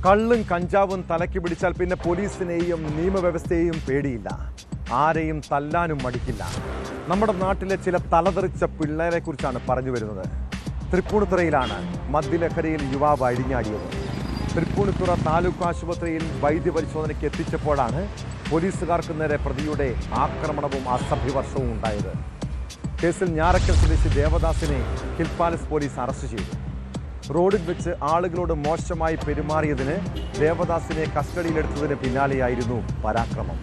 കള്ളും കഞ്ചാവും തലയ്ക്ക് പിടിച്ചാൽ പിന്നെ പോലീസിനെയും നിയമവ്യവസ്ഥയെയും പേടിയില്ല. ആരെയും തല്ലാനും മടിക്കില്ല. നമ്മുടെ നാട്ടിലെ ചില തലതെറിച്ച പിള്ളേരെ കുറിച്ചാണ് പറഞ്ഞു വരുന്നത്. തൃപ്പൂണിത്തുറയിലാണ് മദ്യലഹരിയിൽ യുവാവ് അഴിഞ്ഞാടിയത്. തൃപ്പൂണിത്തുറ താലൂക്ക് ആശുപത്രിയിൽ വൈദ്യപരിശോധനയ്ക്ക് എത്തിച്ചപ്പോഴാണ് പോലീസുകാർക്ക് നേരെ പ്രതിയുടെ ആക്രമണവും അസഭ്യവർഷവും ഉണ്ടായത്. കേസിൽ ഞാറക്കൽ സ്വദേശി ദേവദാസിനെ ഹിൽ പാലസ് പോലീസ് അറസ്റ്റ് ചെയ്തു. റോഡിൽ വെച്ച് ആളുകളോട് മോശമായി പെരുമാറിയതിന് ദേവദാസിനെ കസ്റ്റഡിയിലെടുത്തതിന് പിന്നാലെയായിരുന്നു പരാക്രമം.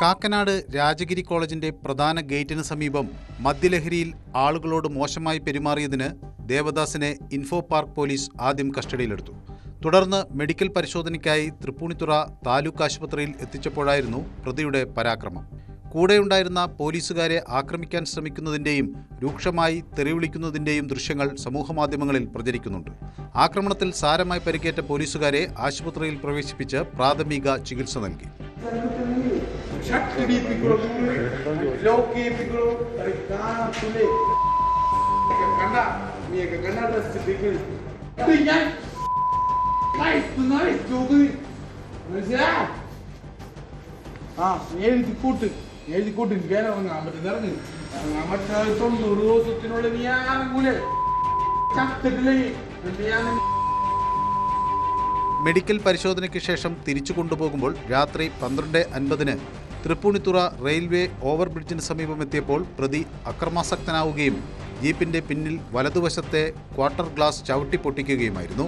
കാക്കനാട് രാജഗിരി കോളേജിന്റെ പ്രധാന ഗേറ്റിന് സമീപം മദ്യലഹരിയിൽ ആളുകളോട് മോശമായി പെരുമാറിയതിന് ദേവദാസിനെ ഇൻഫോ പാർക്ക് പോലീസ് ആദ്യം കസ്റ്റഡിയിലെടുത്തു. തുടർന്ന് മെഡിക്കൽ പരിശോധനയ്ക്കായി തൃപ്പൂണിത്തുറ താലൂക്ക് ആശുപത്രിയിൽ എത്തിച്ചപ്പോഴായിരുന്നു പ്രതിയുടെ പരാക്രമം. കൂടെയുണ്ടായിരുന്ന പോലീസുകാരെ ആക്രമിക്കാൻ ശ്രമിക്കുന്നതിൻ്റെയും രൂക്ഷമായി തെറിവിളിക്കുന്നതിൻ്റെയും ദൃശ്യങ്ങൾ സമൂഹമാധ്യമങ്ങളിൽ പ്രചരിക്കുന്നുണ്ട്. ആക്രമണത്തിൽ സാരമായി പരിക്കേറ്റ പോലീസുകാരെ ആശുപത്രിയിൽ പ്രവേശിപ്പിച്ച് പ്രാഥമിക ചികിത്സ നൽകി. മെഡിക്കൽ പരിശോധനയ്ക്ക് ശേഷം തിരിച്ചു കൊണ്ടുപോകുമ്പോൾ രാത്രി 12:50 തൃപ്പൂണിത്തുറ റെയിൽവേ ഓവർബ്രിഡ്ജിന് സമീപമെത്തിയപ്പോൾ പ്രതി അക്രമാസക്തനാവുകയും ജീപ്പിന്റെ പിന്നിൽ വലതുവശത്തെ ക്വാർട്ടർ ഗ്ലാസ് ചവിട്ടി പൊട്ടിക്കുകയുമായിരുന്നു.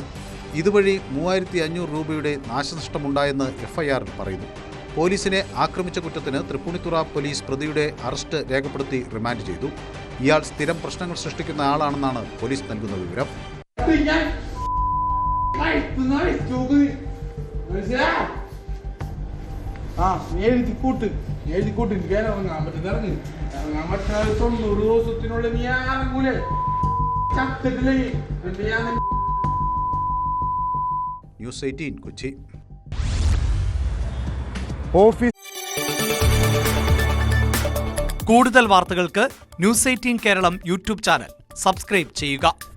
ഇതുവഴി 3500 രൂപയുടെ നാശനഷ്ടമുണ്ടായെന്ന് എഫ്ഐആറിൽ പറയുന്നു. പോലീസിനെ ആക്രമിച്ച കുറ്റത്തിന് തൃപ്പൂണിത്തുറ പോലീസ് പ്രതിയുടെ അറസ്റ്റ് രേഖപ്പെടുത്തി റിമാൻഡ് ചെയ്തു. ഇയാൾ സ്ഥിരം പ്രശ്നങ്ങൾ സൃഷ്ടിക്കുന്ന ആളാണെന്നാണ് പോലീസ് നൽകുന്ന വിവരം. ന്യൂസ് 18 കൊച്ചി. കൂടുതൽ വാർത്തകൾക്ക് news 18 Keralam YouTube channel subscribe ചെയ്യുക.